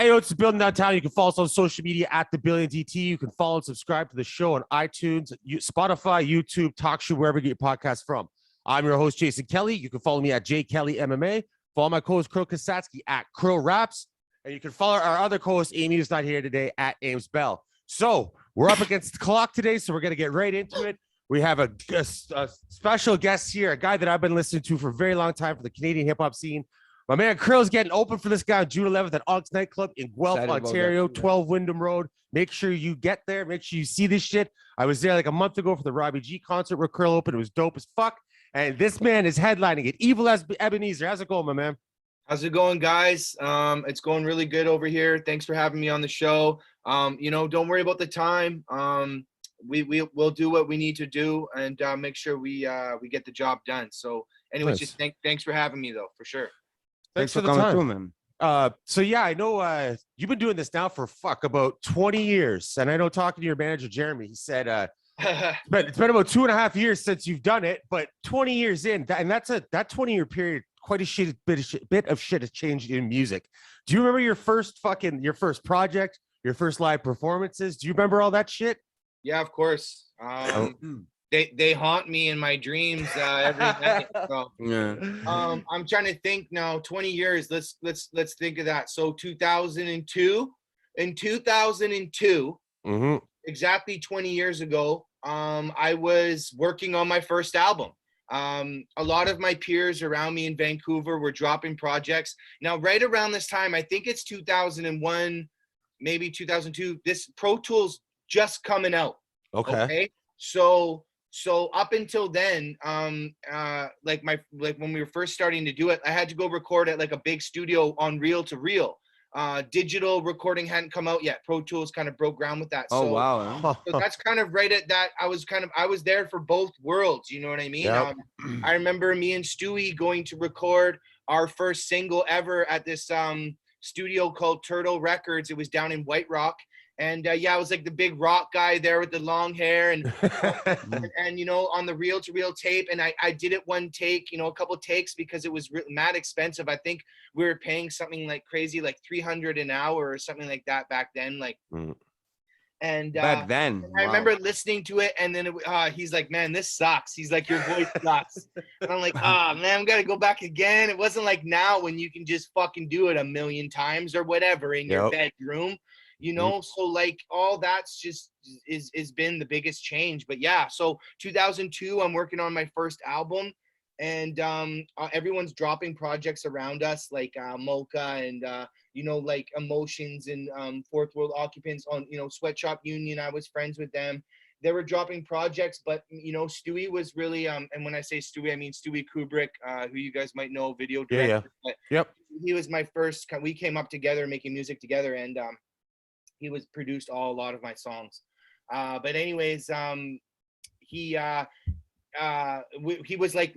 Hey, yo, it's the Building Downtown. You can follow us on social media at the Billion DT. You can follow and subscribe to the show on iTunes, Spotify, YouTube, TalkShoe, wherever you get your podcasts from. I'm your host, Jason Kelly. You can follow me at JKellyMMA. Follow my co-host, Kirill Kasatskiy, at Kirill Raps. And you can follow our other co-host, Amy, who's not here today, at Ames Bell. So we're up against the clock today, so we're going to get right into it. We have a special guest here, a guy that I've been listening to for a very long time for the Canadian hip-hop scene. My man Krill's getting open for this guy on June 11th at Ox Nightclub in Guelph, Ontario, 12 Wyndham Road. Make sure you get there. Make sure you see this shit. I was there like a month ago for the Robbie G concert where Krill opened. It was dope as fuck. And this man is headlining it. Evil as Ebenezer. How's it going, my man? How's it going, guys? It's going really good over here. Thanks for having me on the show. Don't worry about the time. We'll do what we need to do and make sure we get the job done. So anyways, Nice. just thanks for having me though, for sure. Thanks for the time, man. So yeah, I know you've been doing this now for about 20 years. And I know talking to your manager, Jeremy, he said it's been about 2.5 years since you've done it, but 20 years in, that 20-year period, quite a bit of shit has changed in music. Do you remember your first project, your first live performances? Do you remember all that shit? Yeah, of course. They haunt me in my dreams every night. So, Yeah. I'm trying to think now. 20 years. Let's think of that. So 2002. In 2002, exactly 20 years ago, I was working on my first album. A lot of my peers around me in Vancouver were dropping projects. Now, right around this time, I think it's 2001, maybe 2002. This Pro Tools just coming out. Okay. So up until then, like when we were first starting to do it, I had to go record at like a big studio on reel to reel. Digital recording hadn't come out yet. Pro Tools kind of broke ground with that. Oh, so, wow. so that's kind of right at that. I was there for both worlds. You know what I mean? Yep. I remember me and Stewie going to record our first single ever at this studio called Turtle Records. It was down in White Rock. And I was like the big rock guy there with the long hair and on the reel to reel tape. And I did it one take, a couple takes because it was mad expensive. I think we were paying something like crazy, like $300 an hour or something like that back then. And back then, I remember listening to it, and then he's like, "Man, this sucks." He's like, "Your voice sucks." And I'm like, man, I'm gotta go back again. It wasn't like now when you can just fucking do it a million times or whatever in your bedroom. So like all that's just is been the biggest change. But yeah, so 2002, I'm working on my first album, and everyone's dropping projects around us like Mocha and like Emotions and Fourth World Occupants on Sweatshop Union. I was friends with them. They were dropping projects, but Stewie was really and when I say Stewie, I mean Stewie Kubrick, who you guys might know, video director. Yep. He was my first. We came up together making music together, and he was produced a lot of my songs. But anyways, he was like,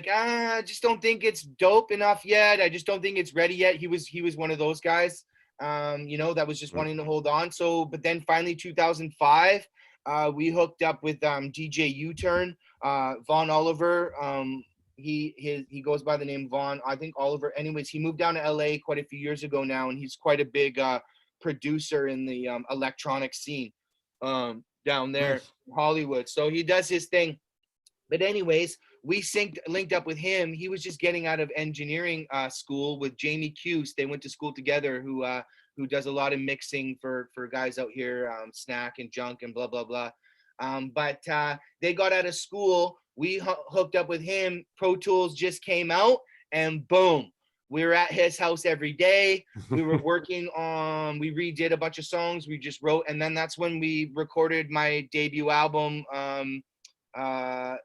I just don't think it's dope enough yet. I just don't think it's ready yet. He was one of those guys, that was just wanting to hold on. So, but then finally 2005, we hooked up with DJ U-Turn, Vaughn Oliver. He goes by the name Vaughn, I think Oliver. Anyways, he moved down to LA quite a few years ago now, and he's quite a big producer in the electronic scene down there in Hollywood. So he does his thing. But anyways, we linked up with him. He was just getting out of engineering school with Jamie Cuse. They went to school together, who does a lot of mixing for guys out here, Snack and Junk and blah, blah, blah. But they got out of school. We hooked up with him. Pro Tools just came out, and boom. We were at his house every day. We were working on, we redid a bunch of songs we just wrote. And then that's when we recorded my debut album, Call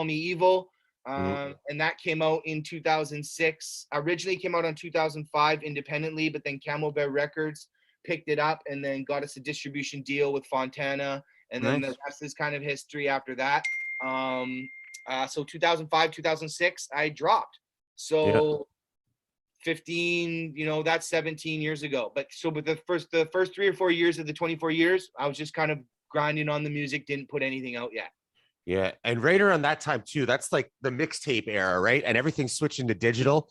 Me Evil. And that came out in 2006. Originally came out in 2005 independently, but then Camel Bear Records picked it up and then got us a distribution deal with Fontana. And then the rest is kind of history after that. So 2005, 2006, I dropped. So 15, that's 17 years ago. But so with the first 3 or 4 years of the 24 years, I was just kind of grinding on the music, didn't put anything out yet. Yeah. And right around that time too, that's like the mixtape era, right? And everything's switching to digital.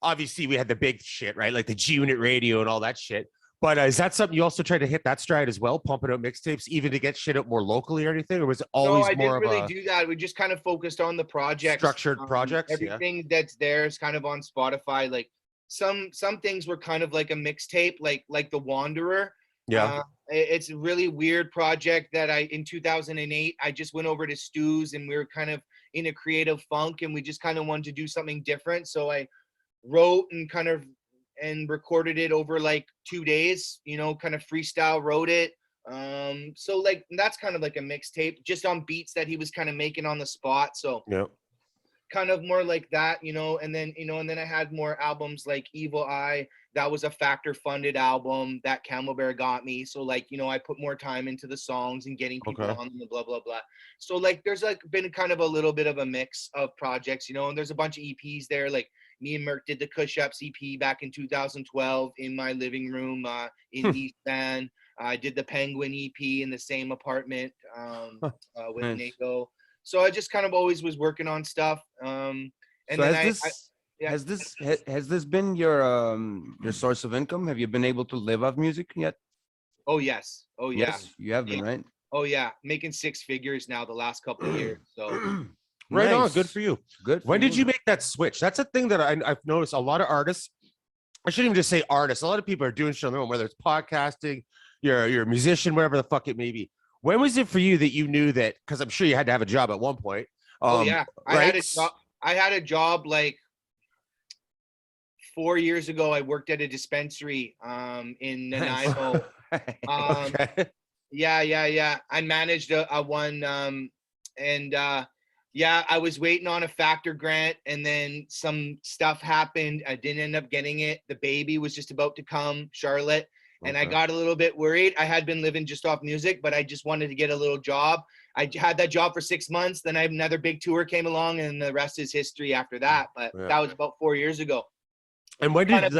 obviously we had the big shit, right? Like the G Unit radio and all that shit. But is that something you also try to hit that stride as well, pumping out mixtapes, even to get shit out more locally or anything? Or was it No, always I more didn't of really a do that. We just kind of focused on the projects. structured projects? Yeah. Everything that's there is kind of on Spotify. Like some things were kind of like a mixtape, like The Wanderer. Yeah. It's a really weird project that in 2008 I just went over to Stu's, and we were kind of in a creative funk, and we just kind of wanted to do something different. So I wrote and recorded it over like 2 days, kind of freestyle wrote it. So like that's kind of like a mixtape just on beats that he was kind of making on the spot. So Yeah. kind of more like that, and then I had more albums like Evil Eye. That was a factor funded album that Camel Bear got me. So like, I put more time into the songs and getting people on them and blah, blah, blah. So like, there's like been kind of a little bit of a mix of projects, and there's a bunch of EPs there. Like me and Merk did the Kush Ups EP back in 2012 in my living room in East Van. I did the Penguin EP in the same apartment with Nice. Nago. So I just kind of always was working on stuff. And So then has this been your source of income? Have you been able to live off music yet? Oh yes. Oh yeah. Yes, you have been, right? Oh yeah. Making 6 figures now the last couple of years. So Right on. Nice. Good for you. Good. When for did you make that switch? That's a thing that I've noticed a lot of artists. I shouldn't even just say artists. A lot of people are doing shit on their own, whether it's podcasting, you're a musician, whatever the fuck it may be. When was it for you that you knew that? Because I'm sure you had to have a job at one point. oh yeah. Right? I had a job like 4 years ago. I worked at a dispensary in Nanaimo. Okay. Yeah. I managed a one and I was waiting on a factor grant, and then some stuff happened. I didn't end up getting it. The baby was just about to come, Charlotte, and I got a little bit worried. I had been living just off music, but I just wanted to get a little job. I had that job for 6 months. Then I had another big tour came along, and the rest is history after that. But that was about 4 years ago. And when did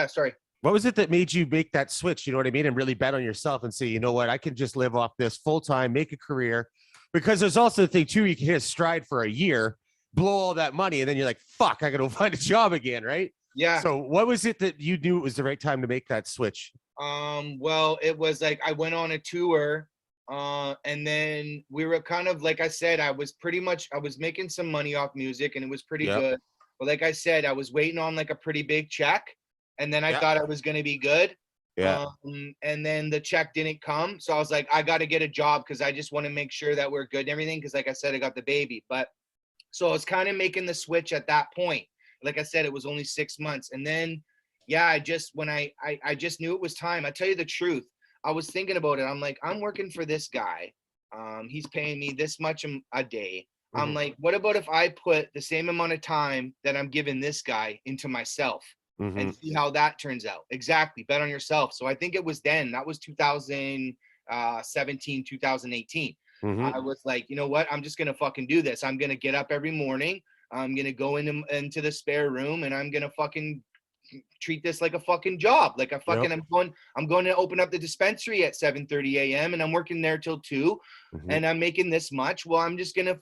Sorry. What was it that made you make that switch? You know what I mean? And really bet on yourself and say, you know what, I can just live off this full time, make a career. Because there's also the thing too, you can hit a stride for a year, blow all that money, and then you're like, fuck, I gotta find a job again, right? Yeah. So what was it that you knew it was the right time to make that switch? Well, it was like I went on a tour, and then we were kind of, like I said, I was making some money off music, and it was pretty good. But like I said, I was waiting on like a pretty big check, and then I thought I was gonna be good. Yeah. And then the check didn't come. So I was like, I got to get a job because I just want to make sure that we're good and everything. Because like I said, I got the baby. But so I was kind of making the switch at that point. Like I said, it was only 6 months. And then, I just knew it was time. I tell you the truth. I was thinking about it. I'm like, I'm working for this guy. He's paying me this much a day. I'm like, what about if I put the same amount of time that I'm giving this guy into myself? And see how that turns out. Exactly. Bet on yourself. So I think it was then. That was 2017, 2018. I was like, you know what? I'm just going to fucking do this. I'm going to get up every morning. I'm going to go into the spare room, and I'm going to fucking treat this like a fucking job. Like a fucking, I'm going to open up the dispensary at 7:30 a.m. and I'm working there till 2 and I'm making this much. Well, I'm just going to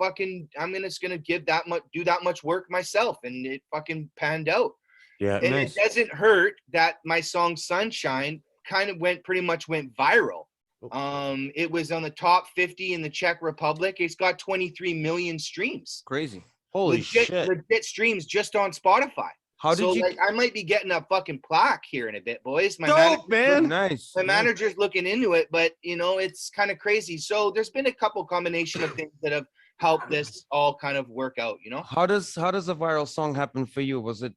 give that much, do that much work myself. And it fucking panned out. Yeah. And it doesn't hurt that my song Sunshine kind of went viral. It was on the top 50 in the Czech Republic. It's got 23 million streams. Crazy. Holy shit. Legit streams just on Spotify. How did you? Like, I might be getting a fucking plaque here in a bit, boys. Dope, man. Nice. My manager's looking into it, but it's kind of crazy. So there's been a couple combination of things that have helped this all kind of work out, How does a viral song happen for you? Was it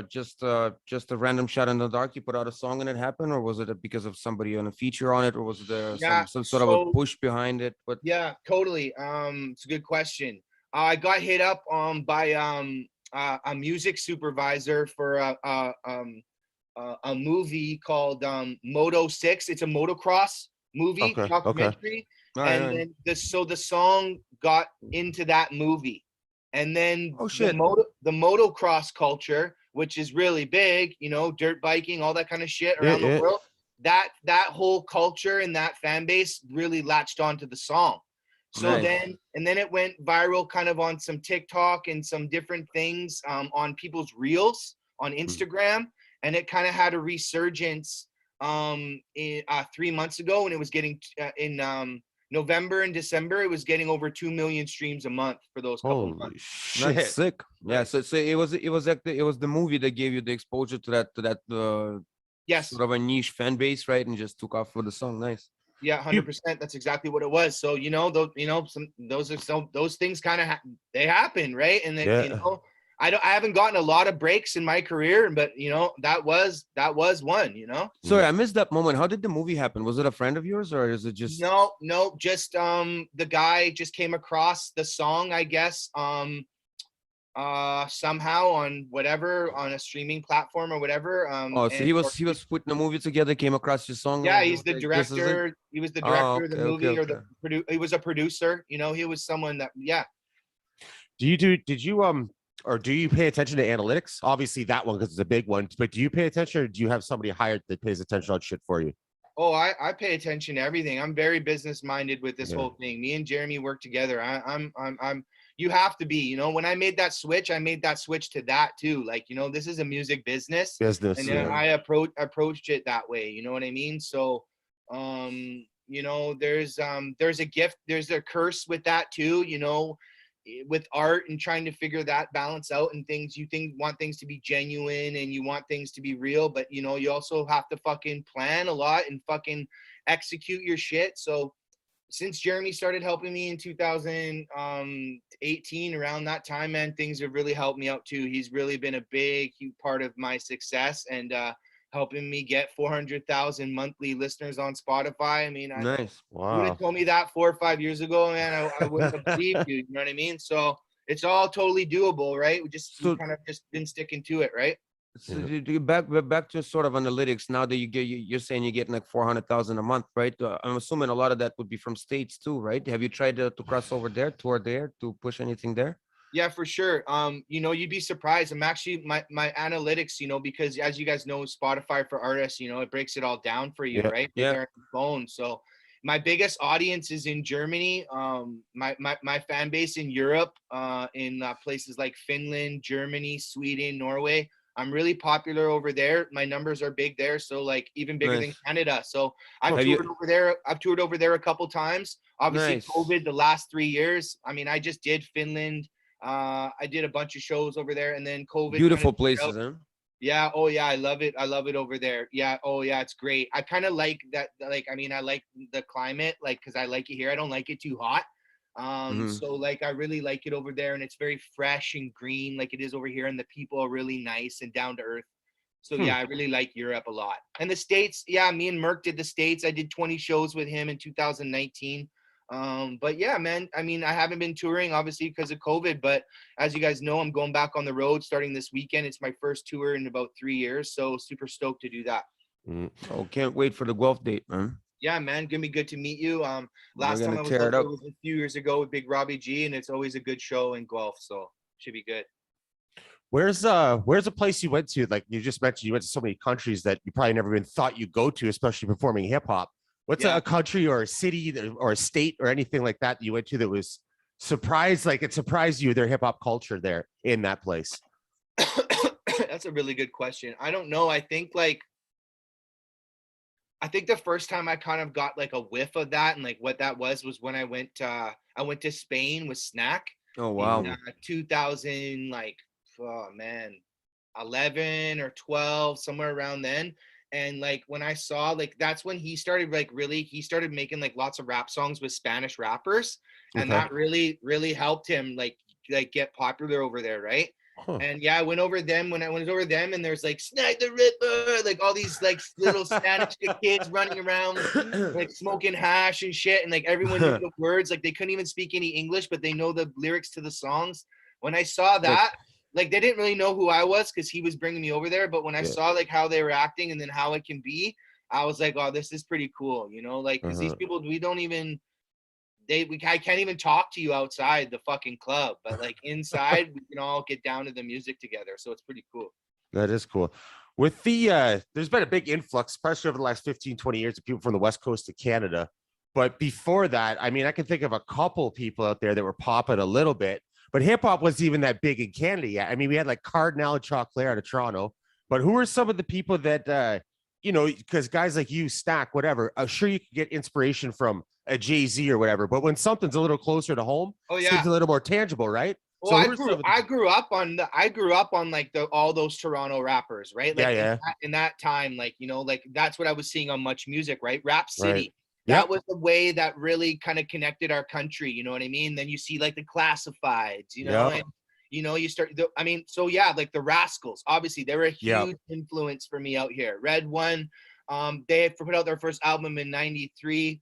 just a random shot in the dark? You put out a song and it happened, or was it because of somebody on a feature on it, or was it some sort of a push behind it? But yeah, totally. It's a good question. I got hit up by a music supervisor for a movie called Moto 6. It's a motocross movie documentary. Then the song got into that movie, and then the motocross culture, which is really big, dirt biking, all that kind of shit around the world. That whole culture and that fan base really latched onto the song. So Nice. then it went viral kind of on some TikTok and some different things on people's reels on Instagram. And it kind of had a resurgence 3 months ago, and it was getting in November and December, it was getting over 2 million streams a month for those couple Holy months. shit. That's sick. Yeah. So it was the movie that gave you the exposure to that Yes. sort of a niche fan base, right? And just took off with the song. Nice. Yeah, 100%. That's exactly what it was. So those things kind of they happen, right? And Yeah. I haven't gotten a lot of breaks in my career, but that was one. Sorry, I missed that moment. How did the movie happen? Was it a friend of yours, or is it just No, just the guy just came across the song, I guess, somehow on a streaming platform or whatever. Oh, so he was putting the movie together, came across your song. Yeah, and he's the was like, "This is it?" director. He was the Oh, director of the okay, movie, or okay. he was a producer. He was someone that, yeah. Or do you pay attention to analytics? Obviously that one, because it's a big one, but do you pay attention, or do you have somebody hired that pays attention on shit for you? Oh, I pay attention to everything. I'm very business minded with this Yeah. whole thing. Me and Jeremy work together. I'm you have to be, when I made that switch, I made that switch to that too. Like, this is a music business. And Yeah. I approached it that way. You know what I mean? So, there's a gift, there's a curse with that too, with art and trying to figure that balance out, and things want things to be genuine and you want things to be real, but you also have to fucking plan a lot and fucking execute your shit. So since Jeremy started helping me in 2018, around that time, man, things have really helped me out too. He's really been a big, huge part of my success, and helping me get 400,000 monthly listeners on Spotify. I mean, Nice. you would have told me that 4 or 5 years ago, man, I wouldn't have believed you. You know what I mean? So it's all totally doable, right? We kind of just been sticking to it, right? So back to sort of analytics. Now that you're saying you're getting like 400,000 a month, right? I'm assuming a lot of that would be from states too, right? Have you tried to cross over there, tour there, to push anything there? Yeah, for sure. You'd be surprised. I'm actually my analytics, because as you guys know, Spotify for artists, it breaks it all down for you, right? Yeah. Their phone. So my biggest audience is in Germany. My fan base in Europe, in places like Finland, Germany, Sweden, Norway. I'm really popular over there. My numbers are big there, so like even bigger than Canada. So I've toured over there. I've toured over there a couple times. Obviously, COVID the last 3 years. I mean, I just did Finland. I did a bunch of shows over there, and then COVID. Beautiful places, huh? Yeah. Oh yeah, I love it. I love it over there. Yeah. Oh yeah, it's great. I kind of like that. Like, I mean, I like the climate, like, because I like it here. I don't like it too hot. So like I really like it over there, and it's very fresh and green like it is over here, and the people are really nice and down to earth. So yeah, I really like Europe a lot. And the States, yeah, me and Merk did the States. I did 20 shows with him in 2019. But yeah, man, I mean, I haven't been touring obviously because of COVID, but as you guys know, I'm going back on the road starting this weekend. It's my first tour in about 3 years, so super stoked to do that. Oh, can't wait for the Guelph date, man. Yeah, man, gonna be good to meet you. Last time I was up, it was a few years ago with Big Robbie G, and it's always a good show in Guelph, so should be good. Where's a place you went to? Like you just mentioned, you went to so many countries that you probably never even thought you'd go to, especially performing hip hop. What's a country or a city or a state or anything like that you went to that was surprised, like it surprised you, their hip hop culture there in that place? That's a really good question. I don't know. I think the first time I kind of got like a whiff of that and like what that was when I went to Spain with Snack. Oh wow. In 2000, like, oh man, 11 or 12, somewhere around then. And like when I saw, like, that's when he started making like lots of rap songs with Spanish rappers, and that really helped him like get popular over there, right? And yeah, I went over them when I went over them, and there's like Snag the Ripper, like all these like little Spanish kids running around like smoking hash and shit, and like everyone knew the words, like they couldn't even speak any English, but they know the lyrics to the songs. When I saw that, like they didn't really know who I was because he was bringing me over there, but when I saw like how they were acting and then how it can be, I was like, oh, this is pretty cool, like because these people, I can't even talk to you outside the fucking club, but like inside we can all get down to the music together. So it's pretty cool. That is cool. With the there's been a big influx, especially over the last 15, 20 years, of people from the West Coast to Canada. But before that, I mean, I can think of a couple people out there that were popping a little bit, but hip hop wasn't even that big in Canada yet. I mean, we had like Cardinal and Chocolate out of Toronto, but who are some of the people that, you know, because guys like you, Stack, whatever, I'm sure you could get inspiration from a Jay-Z or whatever, but when something's a little closer to home, Oh it yeah. seems a little more tangible, right? Well, I grew up on like all those Toronto rappers, right? Like in that time, like, you know, like that's what I was seeing on Much Music, right? Rap City. Right. That was the way that really kind of connected our country, you know what I mean? Then you see like the Classifieds, you know, and you know, you start I mean, so yeah, like the Rascals, obviously they were a huge influence for me out here. Red One, they put out their first album in '93.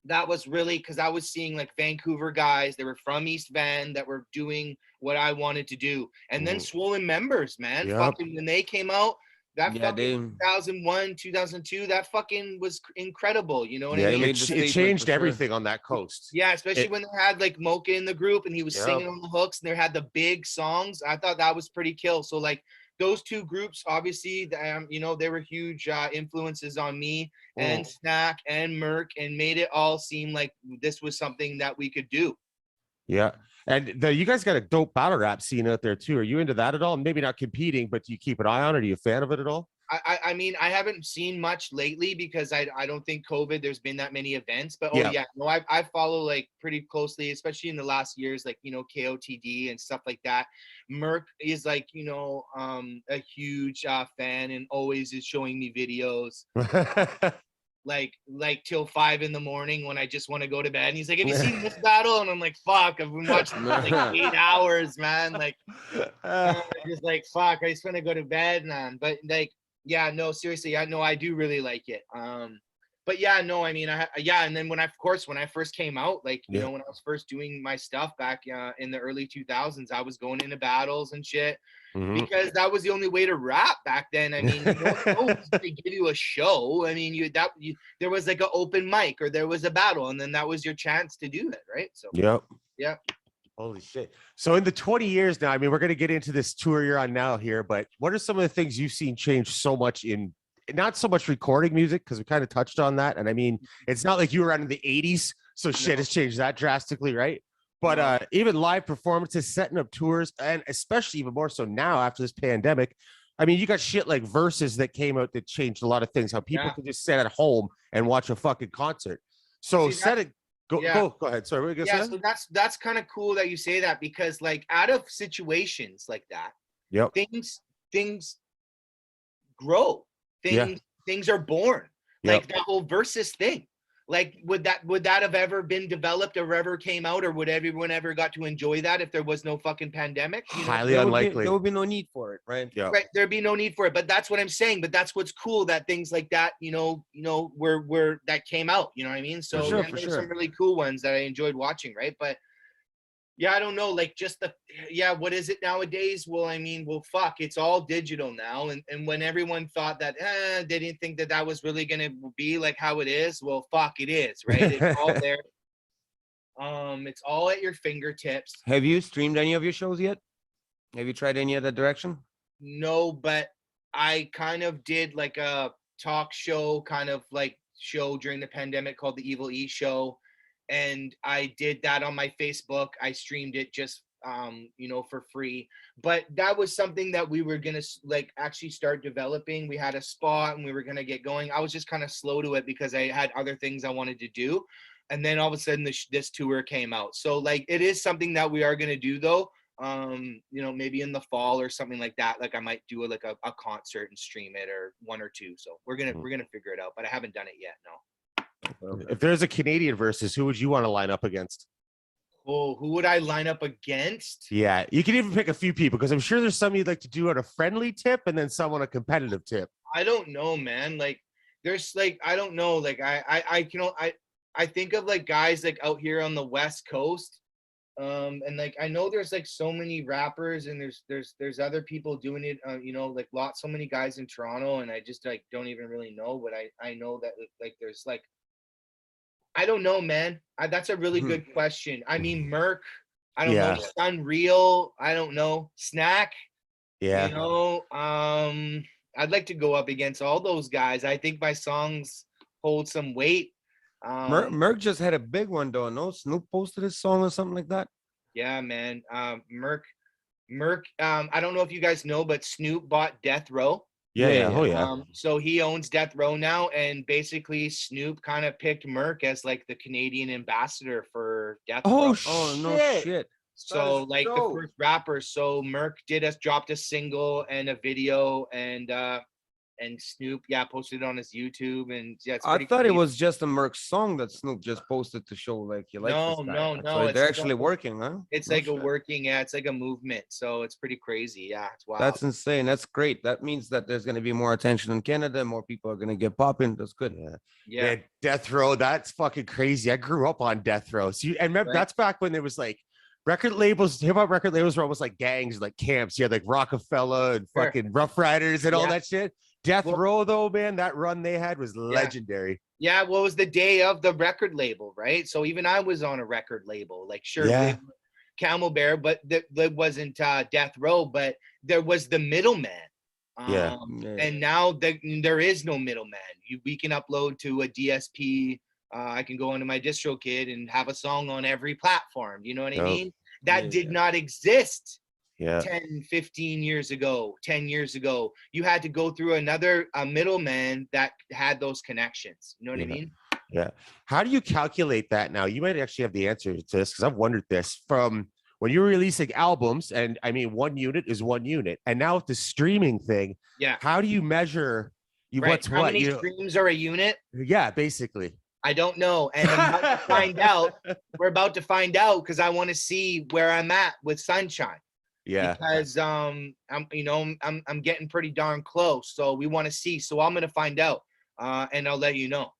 That was really because I was seeing like Vancouver guys that were from East Van that were doing what I wanted to do. And then Swollen Members, man, fucking when they came out, that fucking 2001, 2002, that fucking was incredible. You know what I mean? It changed everything on that coast. Yeah, especially when they had like Mocha in the group and he was singing on the hooks and they had the big songs. I thought that was pretty kill. So like those two groups, obviously, you know, they were huge influences on me and Snack and Merk, and made it all seem like this was something that we could do. Yeah. And you guys got a dope battle rap scene out there too. Are you into that at all? Maybe not competing, but do you keep an eye on it? Are you a fan of it at all? I mean, I haven't seen much lately because I don't think COVID, there's been that many events, but no, I follow like pretty closely, especially in the last years, like, you know, KOTD and stuff like that. Merk is like, you know, a huge fan and always is showing me videos. like till 5 a.m. when I just want to go to bed. And he's like, "Have you seen this battle?" And I'm like, "Fuck, I've been watching like 8 hours, man." Like, just like, fuck, I just want to go to bed, man. But like, yeah, no, seriously, I do really like it. But yeah, no, I mean, and then when I first came out, like, you know, when I was first doing my stuff back in the early 2000s, I was going into battles and shit. Because that was the only way to rap back then. I mean, no one's gonna give you a show. I mean, there was like an open mic or there was a battle, and then that was your chance to do it, right? So yeah. Holy shit. So in the 20 years now, I mean, we're gonna get into this tour you're on now here, but what are some of the things you've seen change so much in not so much recording music, because we kind of touched on that. And I mean, it's not like you were around in the 80s, so shit has changed that drastically, right? But even live performances, setting up tours, and especially even more so now after this pandemic. I mean, you got shit like VERZUZ that came out that changed a lot of things. How people can just sit at home and watch a fucking concert. So go ahead. Sorry, what were you gonna say? So that's kind of cool that you say that, because like out of situations like that, things grow. Things are born. Like that whole VERZUZ thing. Like, would that have ever been developed or ever came out, or would everyone ever got to enjoy that if there was no fucking pandemic? You know? Highly unlikely. There would be no need for it, right? Yeah. Right. There'd be no need for it. But that's what I'm saying. But that's what's cool, that things like that, you know, were that came out. You know what I mean? So there's some really cool ones that I enjoyed watching, right? But yeah, I don't know, like just what is it nowadays? Well, I mean, fuck, it's all digital now. And when everyone thought that, they didn't think that was really going to be like how it is. Well, fuck, it is, right? It's all there. It's all at your fingertips. Have you streamed any of your shows yet? Have you tried any other direction? No, but I kind of did like a talk show kind of like show during the pandemic called the Evil E Show. And I did that on my Facebook. I streamed it just, you know, for free. But that was something that we were going to like actually start developing. We had a spot and we were going to get going. I was just kind of slow to it because I had other things I wanted to do. And then all of a sudden this tour came out. So like, it is something that we are going to do though. You know, maybe in the fall or something like that. Like I might do a concert and stream it, or one or two. So we're going to figure it out, but I haven't done it yet. No. If there's a Canadian VERZUZ, who would you want to line up against? Oh, who would I line up against? Yeah, you can even pick a few people, because I'm sure there's some you'd like to do on a friendly tip and then some on a competitive tip. I don't know, man. Like there's like, I don't know. Like I think of like guys like out here on the West Coast. And like I know there's like so many rappers and there's other people doing it, you know, like so many guys in Toronto, and I just like don't even really know. But I know that like there's like, I don't know, man. That's a really good question. I mean, Merk, I don't know. Unreal, I don't know. Snack, you know. I'd like to go up against all those guys. I think my songs hold some weight. Merk just had a big one though. No, Snoop posted his song or something like that. Yeah, man. Merk. I don't know if you guys know, but Snoop bought Death Row. Yeah. Oh yeah. So he owns Death Row now, and basically Snoop kind of picked Merk as like the Canadian ambassador for Death Row. Oh no shit. So like the first rapper. So Merk dropped a single and a video, and Snoop, posted it on his YouTube, and it's I pretty thought crazy. it was just a Merc song that Snoop just posted to show like you like this guy. No. So they're actually working, huh? It's like it's like a movement. So it's pretty crazy. Yeah, it's wild. That's insane. That's great. That means that there's going to be more attention in Canada. More people are going to get popping. That's good. Yeah. Man, Death Row, that's fucking crazy. I grew up on Death Row. So and remember, that's back when there was like record labels, hip hop record labels were almost like gangs, like camps. You had like Rockefeller and fucking Rough Riders and all that shit. Death Row, though, man, that run they had was legendary. Yeah, well, it was the day of the record label, right? So even I was on a record label, like Camel Bear, but there wasn't Death Row, but there was the middleman. And now there is no middleman. We can upload to a DSP. I can go into my DistroKid and have a song on every platform. You know what I mean? That did not exist 10, 15 years ago, 10 years ago. You had to go through a middleman that had those connections. You know what I mean? Yeah. How do you calculate that now? You might actually have the answer to this, because I've wondered this from when you're releasing albums, and I mean, one unit is one unit. And now with the streaming thing, how do you measure how many streams are a unit? Yeah, basically. I don't know. And I'm about to find out. We're about to find out, because I want to see where I'm at with Sunshine. Yeah. Because I'm getting pretty darn close. So we want to see. So I'm gonna find out. And I'll let you know.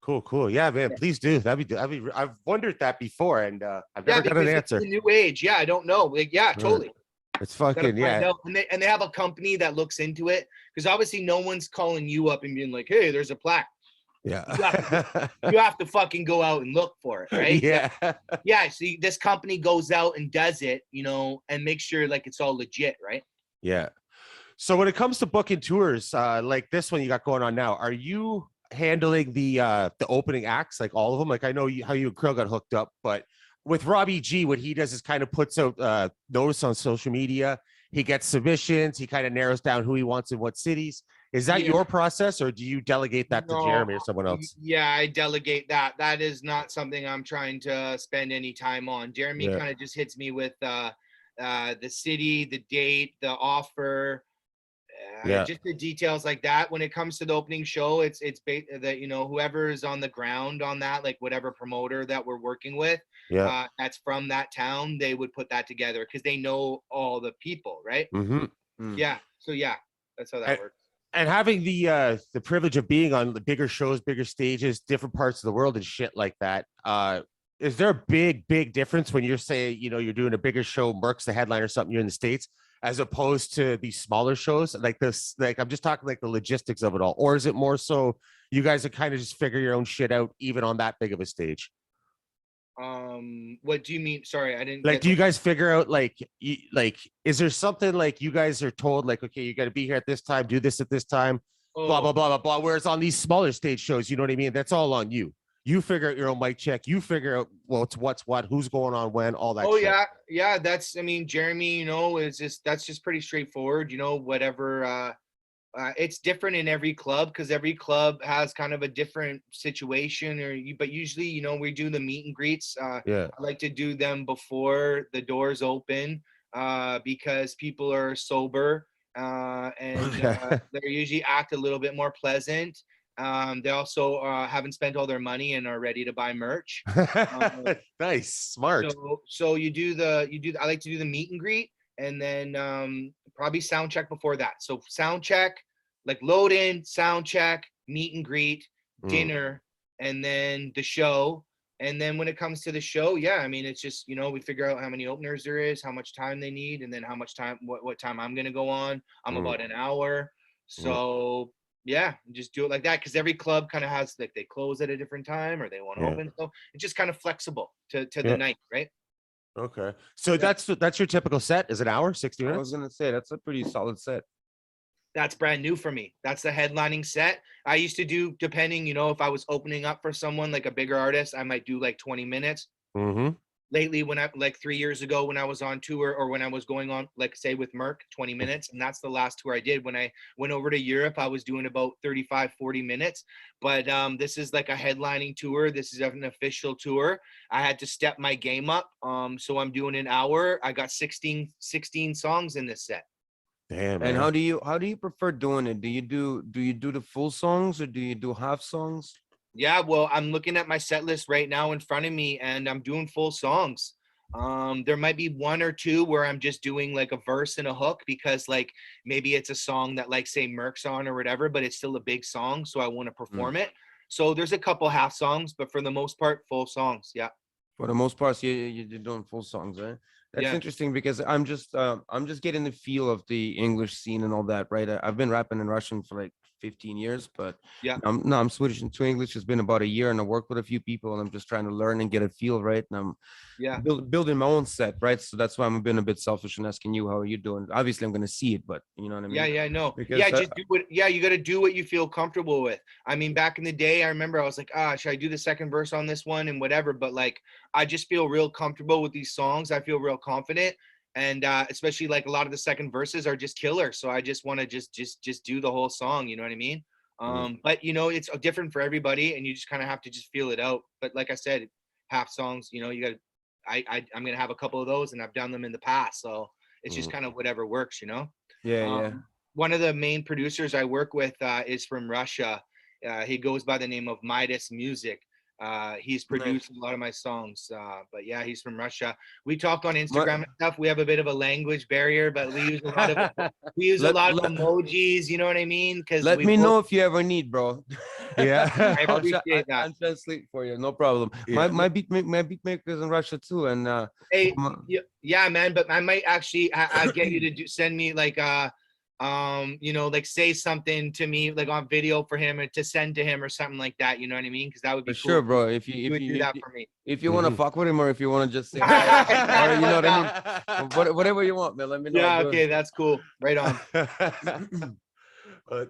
Cool. Yeah, man. Please do. That'd be I've wondered that before, and I've never got an answer. It's the new age. Yeah, I don't know. Like, totally. It's fucking And they have a company that looks into it, because obviously no one's calling you up and being like, hey, there's a plaque. Yeah. You have to fucking go out and look for it, right? Yeah. So this company goes out and does it, and make sure like it's all legit, right? Yeah. So when it comes to booking tours, like this one you got going on now, are you handling the opening acts, like all of them? Like I know how you and Kirill got hooked up, but with Robbie G, what he does is kind of puts out notice on social media. He gets submissions. He kind of narrows down who he wants in what cities. Is that your process, or do you delegate that to Jeremy or someone else? Yeah, I delegate that. That is not something I'm trying to spend any time on. Jeremy kind of just hits me with the city, the date, the offer, just the details like that. When it comes to the opening show, it's that whoever is on the ground on that, like whatever promoter that we're working with, that's from that town, they would put that together because they know all the people, right? Yeah. So that's how that works. And having the privilege of being on the bigger shows, bigger stages, different parts of the world and shit like that, is there a big difference when you're saying, you're doing a bigger show, Merck's the headliner or something, you're in the States, as opposed to these smaller shows like this? Like, I'm just talking like the logistics of it all. Or is it more so you guys are kind of just figure your own shit out even on that big of a stage? What do you mean? Sorry, I didn't do you guys figure out like is there something like you guys are told like, okay, you got to be here at this time, do this at this time, blah blah blah blah blah, whereas on these smaller stage shows, you know what I mean, that's all on you. You figure out your own mic check, you figure out what's what, who's going on when, all that shit. Yeah, that's, I mean, Jeremy, that's just pretty straightforward, whatever. It's different in every club because every club has kind of a different situation, but usually, we do the meet and greets. I like to do them before the doors open because people are sober and they usually act a little bit more pleasant. They also haven't spent all their money and are ready to buy merch. Nice, smart. So I like to do the meet and greet, and then probably sound check before that. So sound check, like load in, sound check, meet and greet, dinner, and then the show. And then when it comes to the show, I mean, it's just, we figure out how many openers there is, how much time they need, and then how much time, what time I'm going to go on. I'm about an hour. So just do it like that. Cause every club kind of has like, they close at a different time or they want to open. So it's just kind of flexible to the night. Right. Okay. So that's your typical set is an hour, 60 minutes. I was going to say, that's a pretty solid set. That's brand new for me. That's the headlining set. I used to do, depending, you know, if I was opening up for someone like a bigger artist, I might do like 20 minutes. Mm-hmm. Lately, when I, like 3 years ago, when I was on tour, or when I was going on, like say with Merk, 20 minutes. And that's the last tour I did. When I went over to Europe, I was doing about 35, 40 minutes. But this is like a headlining tour. This is an official tour. I had to step my game up. So I'm doing an hour. I got 16 songs in this set. Damn, And man. how do you prefer doing it? Do you do the full songs or do you do half songs? Yeah, well, I'm looking at my set list right now in front of me, and I'm doing full songs. There might be one or two where I'm just doing like a verse and a hook, because like maybe it's a song that like say Merc's on or whatever, but it's still a big song, so I want to perform it. So there's a couple half songs, but for the most part, full songs. Yeah. For the most part, you're doing full songs, right? That's Yeah. interesting because I'm just getting the feel of the English scene and all that, right? I've been rapping in Russian for like 15 years, but Yeah. I'm switching to English. It's been about a year, and I work with a few people, and I'm just trying to learn and get a feel, right? And I'm Yeah. building my own set, right? So that's why I'm being a bit selfish and asking you, how are you doing? Obviously, I'm gonna see it, but you know what I mean? Yeah, no. Because Yeah, just do what, yeah, you got to do what you feel comfortable with. I mean, back in the day, I remember I was like, should I do the second verse on this one and whatever? But like, I just feel real comfortable with these songs. I feel real confident. And especially like a lot of the second verses are just killer. So I just want to just do the whole song. You know what I mean? But you know, it's different for everybody, and you just kind of have to just feel it out. But like I said, half songs, you know, you got to, I'm going to have a couple of those, and I've done them in the past. So it's just kind of whatever works, you know? yeah. One of the main producers I work with is from Russia. He goes by the name of Midas Music. He's produced a lot of my songs, but yeah, he's from Russia. We talk on Instagram and stuff. We have a bit of a language barrier, but we use a lot of emojis. You know what I mean? Because Let me know if you ever need, bro. Yeah. I appreciate that. I'll translate for you, no problem. Yeah. My beat makers in Russia too, and Hey, yeah, man. But I might actually get you to send me like you know, like say something to me like on video for him, or to send to him or something like that. You know what I mean? Because that would be for cool. sure, bro. If you would do that for me. if you want to fuck with him, or if you want to just say hi, or you know what I mean, whatever you want, man. Let me know. Yeah, okay, that's cool. Right on.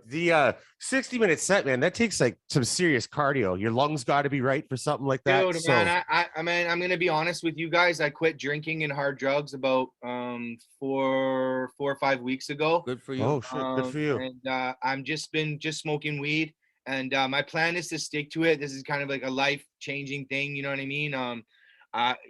The 60-minute set, man, that takes like some serious cardio. Your lungs got to be right for something like that. Dude, man, I mean, I'm gonna be honest with you guys. I quit drinking and hard drugs about 4 or 5 weeks ago. Good for you. Oh shit, good for you. And I'm just smoking weed, and my plan is to stick to it. This is kind of like a life-changing thing, you know what I mean?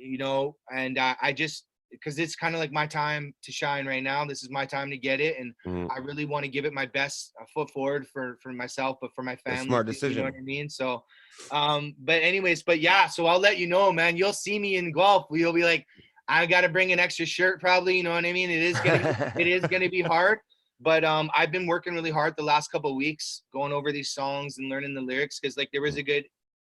You know, and I just, because it's kind of like my time to shine right now. This is my time to get it, and I really want to give it my best foot forward for myself, but for my family. Smart decision. You know what I mean? So, but anyways, but yeah. So I'll let you know, man. You'll see me in golf. You'll be like, I got to bring an extra shirt, probably. You know what I mean? It is gonna be hard. But I've been working really hard the last couple of weeks, going over these songs and learning the lyrics, because like there was a good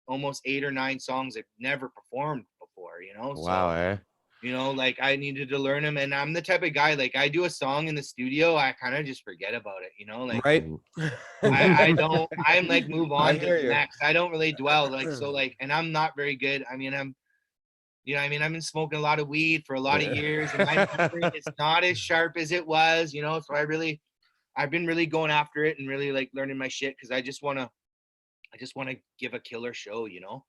almost 8 or 9 songs I've never performed before. You know? Wow, so, you know, like I needed to learn them, and I'm the type of guy, like I do a song in the studio, I kind of just forget about it, you know, like Right. I'm like move on to the you. next. I don't really dwell, like, so like, and I'm not very good. I mean, you know, I mean, I've been smoking a lot of weed for a lot of years, and my memory is not as sharp as it was, you know. So I've been really going after it and really like learning my shit, because I just want to give a killer show, you know.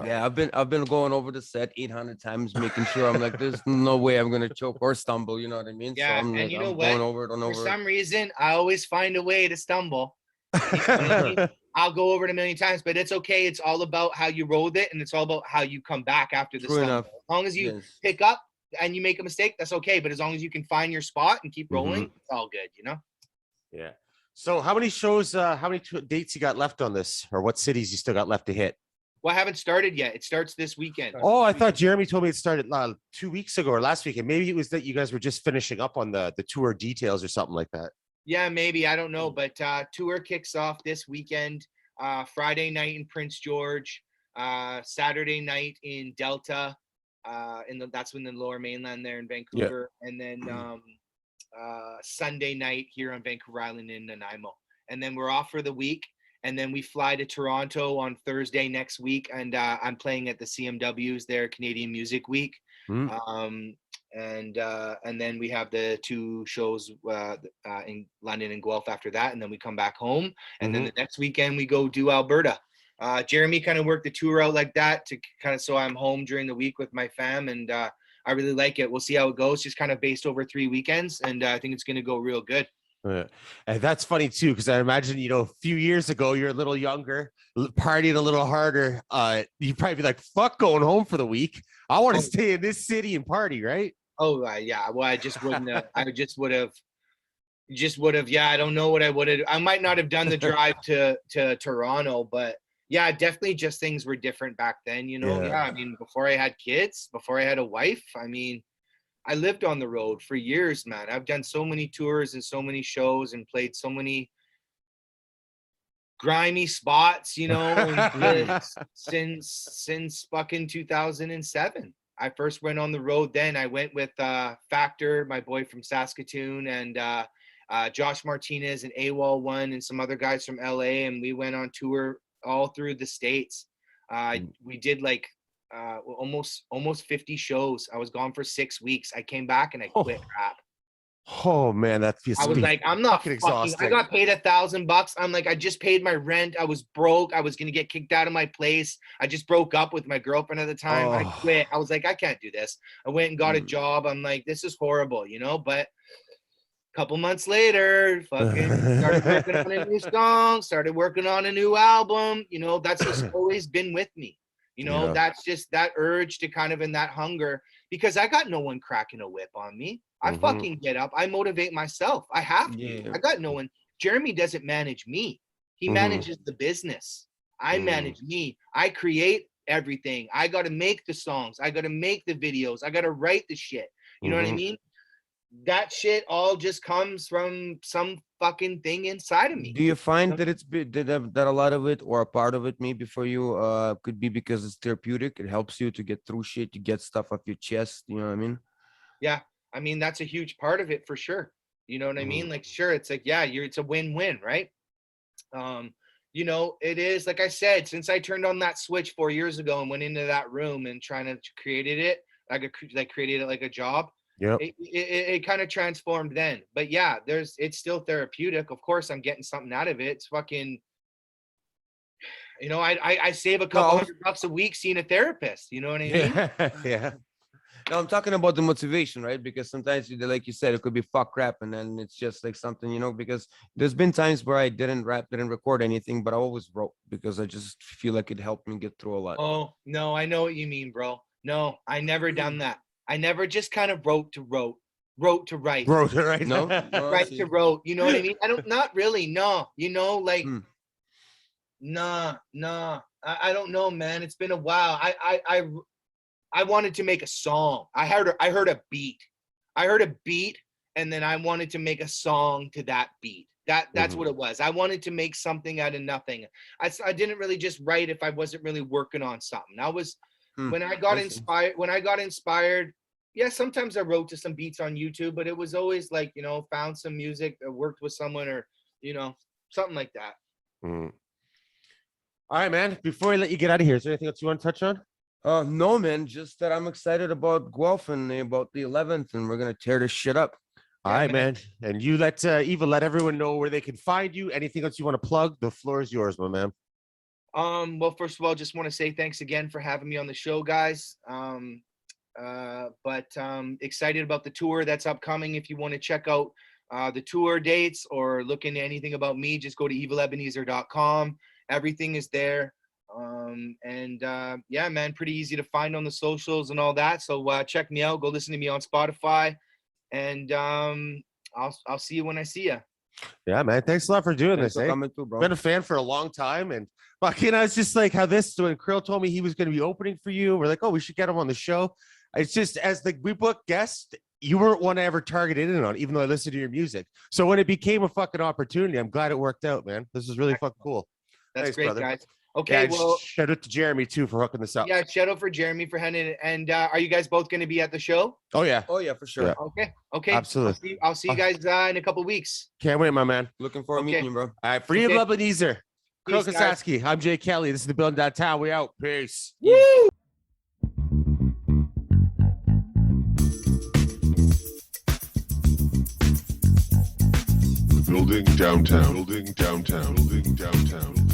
Yeah, I've been going over the set 800 times, making sure I'm like, there's no way I'm gonna choke or stumble. You know what I mean? Yeah, so I'm, and like, you know I'm what? going over it and For over some reason, I always find a way to stumble. You know what I mean? I'll go over it a million times, but it's okay. It's all about how you roll with it, and it's all about how you come back after the True stumble. enough. As long as you pick up and you make a mistake, that's okay. But as long as you can find your spot and keep rolling, it's all good, you know? Yeah. So how many shows, how many dates you got left on this, or what cities you still got left to hit? Well, I haven't started yet. It starts this weekend. Oh, I thought Jeremy told me it started 2 weeks ago or last weekend. Maybe it was that you guys were just finishing up on the tour details or something like that. Yeah, maybe. I don't know. But tour kicks off this weekend. Friday night in Prince George, Saturday night in Delta, that's in the Lower Mainland there in Vancouver, and then Sunday night here on Vancouver Island in Nanaimo. And then we're off for the week, and then we fly to Toronto on Thursday next week, and I'm playing at the CMWs there, Canadian Music Week. and then we have the 2 shows in London and Guelph after that, and then we come back home, and then the next weekend we go do Alberta. Jeremy kind of worked the tour out like that to kind of so I'm home during the week with my fam, and I really like it. We'll see how it goes. Just kind of based over 3 weekends, and I think it's going to go real good. And that's funny too, because I imagine, you know, a few years ago, you're a little younger, partying a little harder. You'd probably be like, fuck going home for the week. I want to stay in this city and party, right? Oh, yeah. Well, I just wouldn't have. I just would have. Yeah, I don't know what I would have. I might not have done the drive to Toronto, but yeah, definitely just things were different back then, you know? Yeah, I mean, before I had kids, before I had a wife, I mean, I lived on the road for years, man. I've done so many tours and so many shows and played so many grimy spots, you know, since fucking 2007. I first went on the road then. I went with Factor, my boy from Saskatoon, and Josh Martinez and AWOL One and some other guys from LA, and we went on tour all through the States. We did like almost 50 shows. I was gone for 6 weeks. I came back and I quit rap. Oh man, that feels. I was like, I'm not fucking exhausting. I got paid $1,000. I'm like, I just paid my rent. I was broke. I was gonna get kicked out of my place. I just broke up with my girlfriend at the time. I quit. I was like, I can't do this. I went and got a job. I'm like, this is horrible, you know. But a couple months later, fucking started working on a new song. Started working on a new album. You know, that's just always been with me. You know, that's just that urge to kind of in that hunger, because I got no one cracking a whip on me. I fucking get up. I motivate myself. I have to. I got no one. Jeremy doesn't manage me. He manages the business. I manage me. I create everything. I got to make the songs. I got to make the videos. I got to write the shit. You know what I mean? That shit all just comes from some fucking thing inside of me. Do you find that it's that a lot of it, or a part of it maybe for you could be because it's therapeutic? It helps you to get through shit, to get stuff off your chest, you know what I mean? Yeah, I mean, that's a huge part of it for sure. You know what I mean? Like, sure, it's like, yeah, it's a win-win, right? You know, it is, like I said, since I turned on that switch 4 years ago and went into that room and trying to created it, created it like a job. Yeah, it kind of transformed then. But yeah, it's still therapeutic. Of course, I'm getting something out of it. It's fucking, you know, I save a couple $100 a week seeing a therapist. You know what I mean? Yeah. No, I'm talking about the motivation, right? Because sometimes, like you said, it could be fuck rap, and then it's just like something, you know, because there's been times where I didn't rap, didn't record anything, but I always wrote because I just feel like it helped me get through a lot. Oh, no, I know what you mean, bro. No, I never done that. I never just kind of wrote to write. Wrote to write. No, write to wrote. You know what I mean? Not really. No, you know, like, nah. I don't know, man. It's been a while. I wanted to make a song. I heard a beat. And then I wanted to make a song to that beat. That's what it was. I wanted to make something out of nothing. I didn't really just write if I wasn't really working on something. When I got inspired, yeah, sometimes I wrote to some beats on YouTube, but it was always like, you know, found some music, worked with someone, or, you know, something like that. All right, man. Before I let you get out of here, is there anything else you want to touch on? No, man. Just that I'm excited about Guelph and about the 11th, and we're gonna tear this shit up. All right, man. And you let let everyone know where they can find you. Anything else you want to plug? The floor is yours, my man. Well, first of all, just want to say thanks again for having me on the show, guys. But excited about the tour that's upcoming. If you want to check out the tour dates or look into anything about me, just go to evilebenezer.com. Everything is there. Yeah, man, pretty easy to find on the socials and all that. So check me out. Go listen to me on Spotify, and I'll see you when I see you. Yeah, man. Thanks a lot for doing this. Too, bro. Been a fan for a long time, and you know, it's just like how when Kirill told me he was going to be opening for you, we're like, oh, we should get him on the show. It's just as we book guests, you weren't one I ever targeted in on, even though I listened to your music. So when it became a fucking opportunity, I'm glad it worked out, man. This is really fucking cool. That's Thanks, great, brother. guys. Okay, well, shout out to Jeremy too for hooking this up. Yeah, shout out for Jeremy for handing it. And are you guys both going to be at the show? Oh yeah, for sure. Yeah. Okay, absolutely. I'll see you guys in a couple weeks. Can't wait, my man. Looking forward to meeting you, bro. All right, for you, Ebenezer, Kirill Kasatskiy. I'm Jay Kelly. This is the Building Downtown. We out. Peace. Woo! building downtown, building downtown, building downtown.